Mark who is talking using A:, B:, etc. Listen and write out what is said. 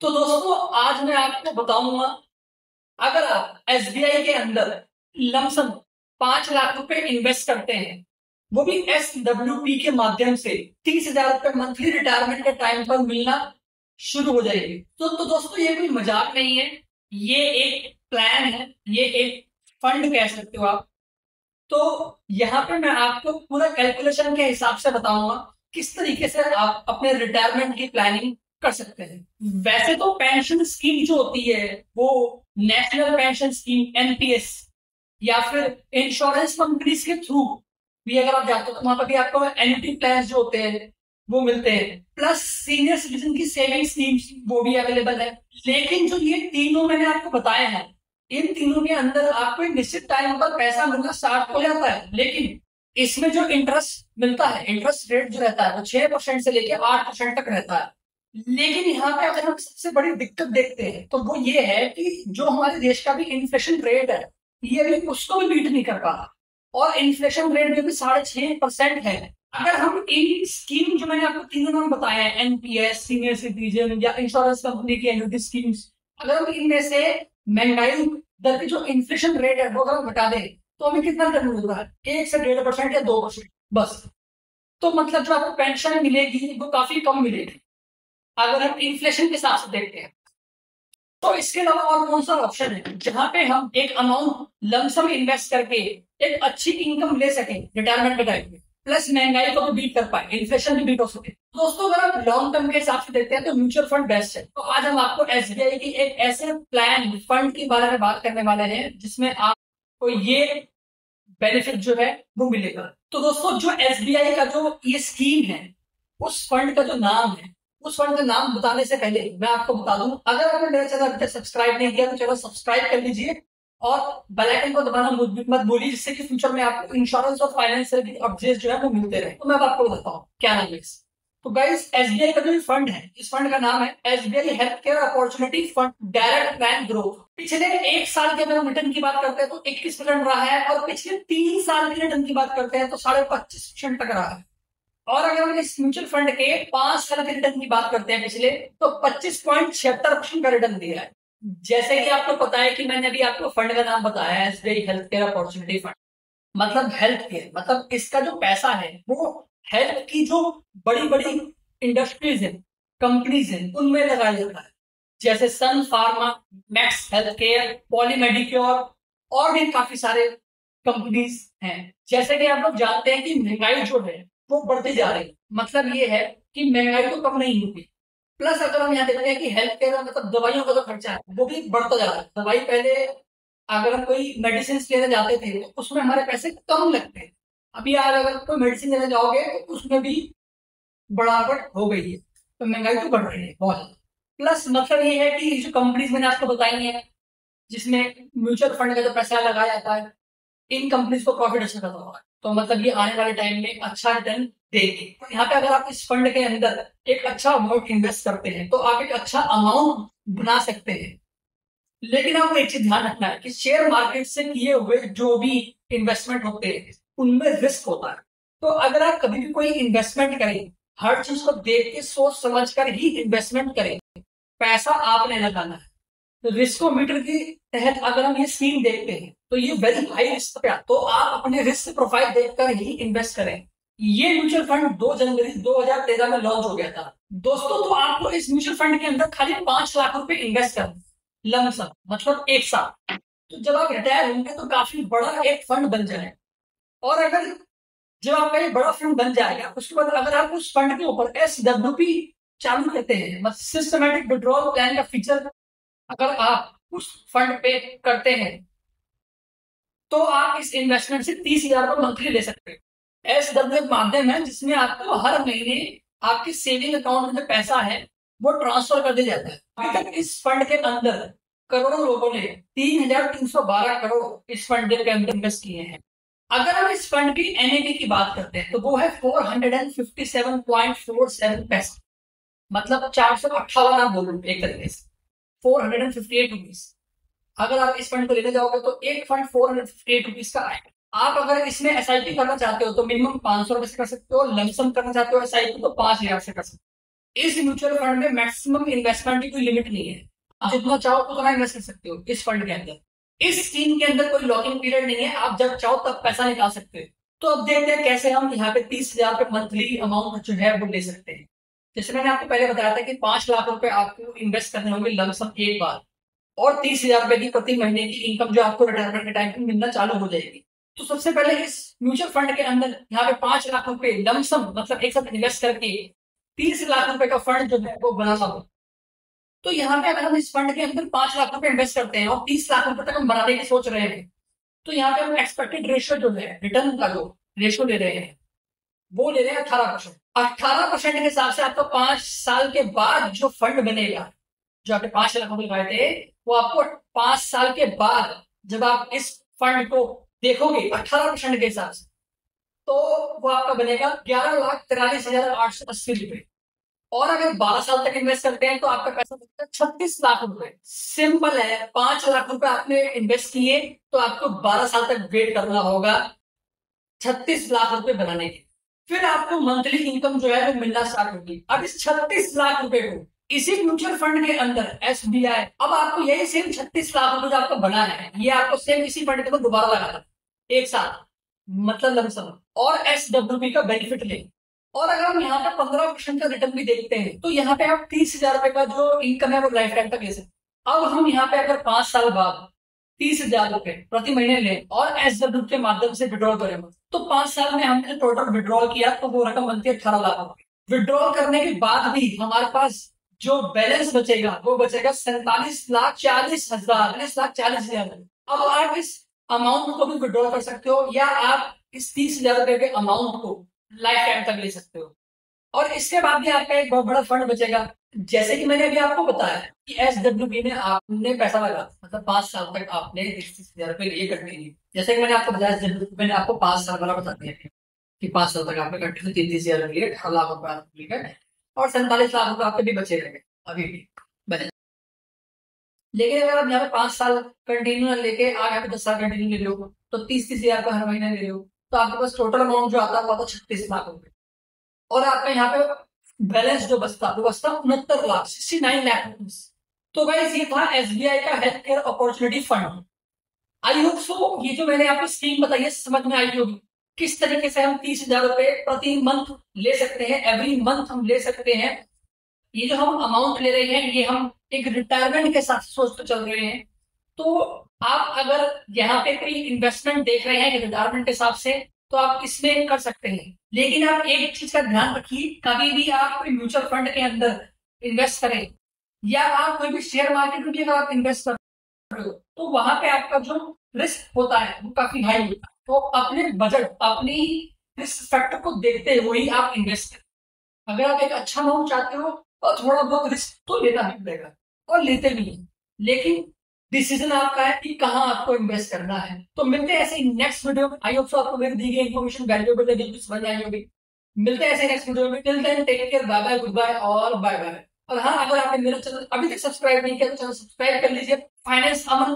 A: तो दोस्तों आज मैं आपको बताऊंगा, अगर आप एसबीआई के अंदर लमसम 5 लाख रुपए इन्वेस्ट करते हैं, वो भी SWP के माध्यम से 30,000 रुपए मंथली रिटायरमेंट के टाइम पर मिलना शुरू हो जाएगी। तो दोस्तों ये कोई मजाक नहीं है, ये एक प्लान है, ये एक फंड कह सकते हो आप। तो यहाँ पे मैं आपको पूरा कैलकुलेशन के हिसाब से बताऊंगा किस तरीके से आप अपने रिटायरमेंट की प्लानिंग कर सकते हैं। वैसे तो पेंशन स्कीम जो होती है वो नेशनल पेंशन स्कीम NPS या फिर इंश्योरेंस कंपनीज के थ्रू भी अगर आप जाते हो तो वहां पर भी आपको एन्युटी प्लान जो होते हैं वो मिलते हैं, प्लस सीनियर सिटीजन की सेविंग स्कीम्स वो भी अवेलेबल है। लेकिन जो ये तीनों मैंने आपको बताए हैं, इन तीनों के अंदर आपको एक निश्चित टाइम पर पैसा मिलना स्टार्ट हो जाता है, लेकिन इसमें जो इंटरेस्ट मिलता है, इंटरेस्ट रेट जो रहता है वो 6% से लेकर 8% तक रहता है। लेकिन यहाँ पे अगर हम सबसे बड़ी दिक्कत देखते हैं तो वो ये है कि जो हमारे देश का भी इन्फ्लेशन रेट है ये भी उसको भी बीट नहीं कर पा रहा, और इन्फ्लेशन रेट जो भी 6.5% है। अगर हम इन स्कीम जो मैंने आपको तीनों नाम बताए हैं, NPS, सीनियर सिटीजन या इंश्योरेंस कंपनी की एन्युटी स्कीम्स, अगर हम इनमें से महंगाई दर की जो इन्फ्लेशन रेट है वो अगर हम घटा दें तो हमें कितना रिटर्न मिल रहा है? 1 से 1.5% या 2% बस। तो मतलब जो आपको पेंशन मिलेगी वो काफी कम मिलेगी अगर हम इन्फ्लेशन के हिसाब से देखते हैं। तो इसके अलावा और कौन सा ऑप्शन है जहां पे हम एक अमाउंट लमसम इन्वेस्ट करके एक अच्छी इनकम ले सके रिटायरमेंट के टाइम में, प्लस महंगाई को भी बीट कर पाए, इन्फ्लेशन भी बीट हो सके। दोस्तों अगर आप लॉन्ग टर्म के हिसाब से देखते हैं तो म्यूचुअल फंड बेस्ट है। तो आज हम आपको SBI की एक ऐसे प्लान फंड के बारे में बात करने वाले हैं जिसमें आपको ये बेनिफिट जो है वो मिलेगा। तो दोस्तों जो SBI का जो ये स्कीम है, उस फंड का जो नाम है, उस फंड का नाम बताने से पहले मैं आपको बता दूं, अगर आपने मेरा चैनल अभी तक सब्सक्राइब नहीं किया तो चैनल सब्सक्राइब कर लीजिए और बेल आइकन को दबाना मत भूलिए, जिससे कि फ्यूचर में आपको इंश्योरेंस और फाइनेंस से अपडेट्स जो है वो मिलते रहे। तो मैं आपको बताता हूँ क्या नाम है। तो गाइस SBI का जो फंड है, इस फंड का नाम है SBI health care opportunity fund direct plan growth. पिछले 1 साल के अगर रिटर्न की बात करते हैं तो 21% रहा है, और पिछले 3 साल के रिटर्न की बात करते हैं तो 25.5% तक रहा है। और अगर हम इस म्यूचुअल फंड के 5 साल के रिटर्न की बात करते हैं पिछले, तो 25.76% का रिटर्न दिया है। जैसे कि आपको पता है कि मैंने अभी आपको फंड का नाम बताया है SBI health care opportunity fund, मतलब हेल्थ केयर, मतलब इसका जो पैसा है वो हेल्थ की जो बड़ी बड़ी इंडस्ट्रीज है, कंपनीज है, उनमें लगाया जाता है। जैसे Sun Pharma, Max Health Care, Poly Medicure और भी काफी सारे कंपनीज हैं। जैसे कि आप लोग जानते हैं कि महंगाई जो है वो बढ़ती जा रही है, मतलब ये है कि महंगाई तो कम नहीं होगी। प्लस अगर हम यहाँ देखते हैं कि हेल्थ केयर में मतलब दवाइयों का जो खर्चा है वो भी बढ़ता जा रहा है। दवाई पहले अगर हम कोई मेडिसिन लेने जाते थे तो उसमें हमारे पैसे कम लगते हैं, अभी यार अगर कोई मेडिसिन लेने जाओगे तो उसमें भी बढ़ावट हो गई है, तो महंगाई तो बढ़ रही है बहुत। प्लस मतलब ये है कि जो कंपनीज मैंने आपको बताई है जिसमें म्यूचुअल फंड का जो पैसा लगाया जाता है, इन कंपनीज को प्रॉफिट अच्छा खाता होगा, तो मतलब ये आने वाले टाइम में अच्छा रिटर्न देगी। तो यहाँ पे अगर आप इस फंड के अंदर एक अच्छा अमाउंट इन्वेस्ट करते हैं तो आप एक अच्छा अमाउंट बना सकते हैं। लेकिन आपको एक चीज ध्यान रखना है कि शेयर मार्केट से किए हुए जो भी इन्वेस्टमेंट होते हैं उनमें रिस्क होता है। तो अगर आप कभी भी कोई इन्वेस्टमेंट करें, हर चीज को देख के सोच समझ कर ही इन्वेस्टमेंट करें। पैसा आपने लगाना है। तो रिस्कोमीटर के तहत अगर हम ये स्कीम देखते हैं तो ये वेरी हाई रिस्क पे, तो आप अपने रिस्क प्रोफाइल देखकर ही इन्वेस्ट करें। ये म्यूचुअल फंड 2 जनवरी 2013 में लॉन्च हो गया था दोस्तों। तो आपको इस म्यूचुअल फंड के अंदर खाली 5 लाख रुपए इन्वेस्ट करना, लमसम, मतलब 1 साल। तो जब आप रिटायर होंगे तो काफी बड़ा एक फंड बन जाए, और अगर जब आपका ये बड़ा फंड बन जाएगा उसके बाद अगर आप उस फंड के ऊपर SWP चालू करते हैं, मतलब सिस्टमेटिक विड्रॉल प्लान का फीचर अगर आप उस फंड पे करते हैं तो आप इस इन्वेस्टमेंट से 30,000 मंथली ले सकते हैं। SWP माध्यम है जिसमें आपको हर महीने आपके सेविंग अकाउंट में पैसा है वो ट्रांसफर कर दिया जाता है। अभी तक इस फंड के अंदर करोड़ों लोगों ने 3,312 करोड़ इस फंड के अंदर इन्वेस्ट किए हैं। अगर हम इस फंड की NAV की बात करते हैं तो वो है 457.47 पैसा, मतलब 458 आप बोलो एक तरीके से 458 रुपीज। अगर आप इस फंड को लेने जाओगे तो एक फंड 458 रुपीज का आएगा। आप अगर इसमें SIP करना चाहते हो तो मिनिमम 500 रुपए से कर सकते हो, लमसम करना चाहते हो SIP तो 5,000 से कर सकते हो। इस म्यूचुअल फंड में मैक्सिमम इन्वेस्टमेंट की कोई लिमिट नहीं है, आप जितना चाहो उतना इन्वेस्ट कर सकते हो इस फंड के अंदर। इस स्कीम के अंदर कोई लॉकिंग पीरियड नहीं है, आप जब चाहो तब पैसा निकाल सकते हो। तो अब देखते हैं कैसे हम यहाँ पे 30,000 रुपए मंथली अमाउंट जो है वो ले सकते हैं। जैसे मैंने आपको पहले बताया था कि 5 लाख रुपए आपको इन्वेस्ट करने होंगे लमसम एक बार, और 30,000 रुपए की प्रति महीने की इनकम जो आपको रिटायरमेंट के टाइम पे मिलना चालू हो जाएगी। तो सबसे पहले इस म्यूचुअल फंड के अंदर यहाँ पे 5 लाख रुपए लमसम मतलब एक साथ इन्वेस्ट करके 30 लाख रुपए का फंड जो है वो बनाना हो। तो यहाँ पे अगर हम इस फंड के अंदर 5 लाख रुपए इन्वेस्ट करते हैं और 30 लाख रुपए तक हम बनाने की सोच रहे हैं, तो यहाँ पे हम एक्सपेक्टेड रेशियो जो है रिटर्न का जो रेशियो ले रहे हैं वो ले रहे हैं 18%। 18% के हिसाब से आपको 5 साल के बाद जो फंड बनेगा, जो आपने 5 लाख रुपए लगाए थे, वो आपको 5 साल के बाद जब आप इस फंड को देखोगे 18% के हिसाब से, तो वो आपका बनेगा 11,43,880 रुपए। और अगर 12 साल तक इन्वेस्ट करते हैं तो आपका पैसा बनता है 36 लाख रुपए। सिंपल है, 5 लाख रुपए आपने इन्वेस्ट किए तो आपको 12 साल तक वेट करना होगा 36 लाख रुपए बनाने के, फिर आपको मंथली इनकम जो है वो मिलना स्टार्ट होगी। अब इस 36 लाख रुपए को इसी म्यूचुअल फंड के अंदर एसबीआई, अब आपको यही सेम 36 लाख रुपए जो आपको बना है ये आपको सेम इसी फंड के अंदर दोबारा लगाना एक साथ, मतलब लमसम, और एसडब्ल्यूपी का बेनिफिट लें। और अगर हम यहाँ पे 15% का रिटर्न भी देखते हैं तो यहाँ पे आप 30,000 रुपए का जो इनकम है वो लाइफ टाइम तक ले सकते। अब हम यहाँ पे अगर 5 साल बाद 30,000 रुपए प्रति महीने लें और एसडब्ल्यू के माध्यम से विड्रॉल करें, तो 5 साल में हमने टोटल विड्रॉल किया तो वो रकम बनती है 18 लाख रुपए। विड्रॉल करने के बाद भी हमारे पास जो बैलेंस बचेगा वो बचेगा 47,40,000, 47,40,000। अब आप इस अमाउंट को भी विड्रॉल कर सकते हो या आप इस 30,000 रुपए के अमाउंट को लाइफ टाइम तक ले सकते हो। और इसके बाद भी आपका एक बहुत बड़ा फंड बचेगा, जैसे कि मैंने अभी आपको बताया कि एसडब्ल्यूपी में आपने पैसा लगा, मतलब 5 साल तक आपने 30,000 रुपए लिए कंटिन्यू। जैसे कि मैंने आपको बताया एसडब्ल्यूपी मैंने आपको 5 साल वाला बता दिया कि 5 साल तक आपने कंटिन्यू 30,000 लिए 18 लाख रुपए और 47 लाख रुपए आपके भी बचे रहेंगे अभी भी बचे। लेकिन अगर आप यहाँ पे 5 साल कंटिन्यू लेके आप यहाँ पे 10 साल कंटिन्यू ले लो तो 30,000 रुपए हर महीने ले लो, तो आपके पास टोटल अमाउंट जो आता है वो आता 36 लाख रुपए। और आपका यहाँ पे बैलेंस जो बचता वो बचता 69 लाख, 69 लाख रुपीज। तो गाइस ये था एसबीआई का health care opportunity fund. I hope so ये जो मैंने आपको स्कीम बताई है समझ में आई होगी, किस तरीके से हम 30,000 रुपए प्रति मंथ ले सकते हैं, एवरी मंथ हम ले सकते हैं। ये जो हम अमाउंट ले रहे हैं ये हम एक रिटायरमेंट के साथ सोचते चल रहे हैं। तो आप अगर यहाँ पे कोई इन्वेस्टमेंट देख रहे हैं रिटायरमेंट के हिसाब से तो आप इसमें कर सकते हैं, लेकिन आप एक चीज का ध्यान रखिए, कभी भी आप कोई म्यूचुअल फंड के अंदर इन्वेस्ट करें या आप कोई भी शेयर मार्केट में भी अगर आप इन्वेस्ट कर रहे हो तो वहां पे आपका जो रिस्क होता है वो काफी हाई होता है। तो अपने बजट, अपनी रिस्क फैक्टर को देखते हुए ही आप इन्वेस्ट करें। अगर आप एक अच्छा अमाउंट चाहते हो और थोड़ा बहुत रिस्क तो लेना भी पड़ेगा और लेते भी हैं, लेकिन डिसीजन आपका है कि कहाँ आपको इन्वेस्ट करना है। तो मिलते हैं ऐसे नेक्स्ट वीडियो में। आई होप सो आपको मेरी दी गई इन्फॉर्मेशन वैल्यूएबल लगी, समझ आई होगी। मिलते हैं ऐसे नेक्स्ट वीडियो में। Till then take care, bye bye, good bye और बाय बाय। और हाँ, अगर आपने मेरा चैनल अभी तक सब्सक्राइब नहीं किया तो चैनल सब्सक्राइब कर लीजिए। फाइनेंस अमन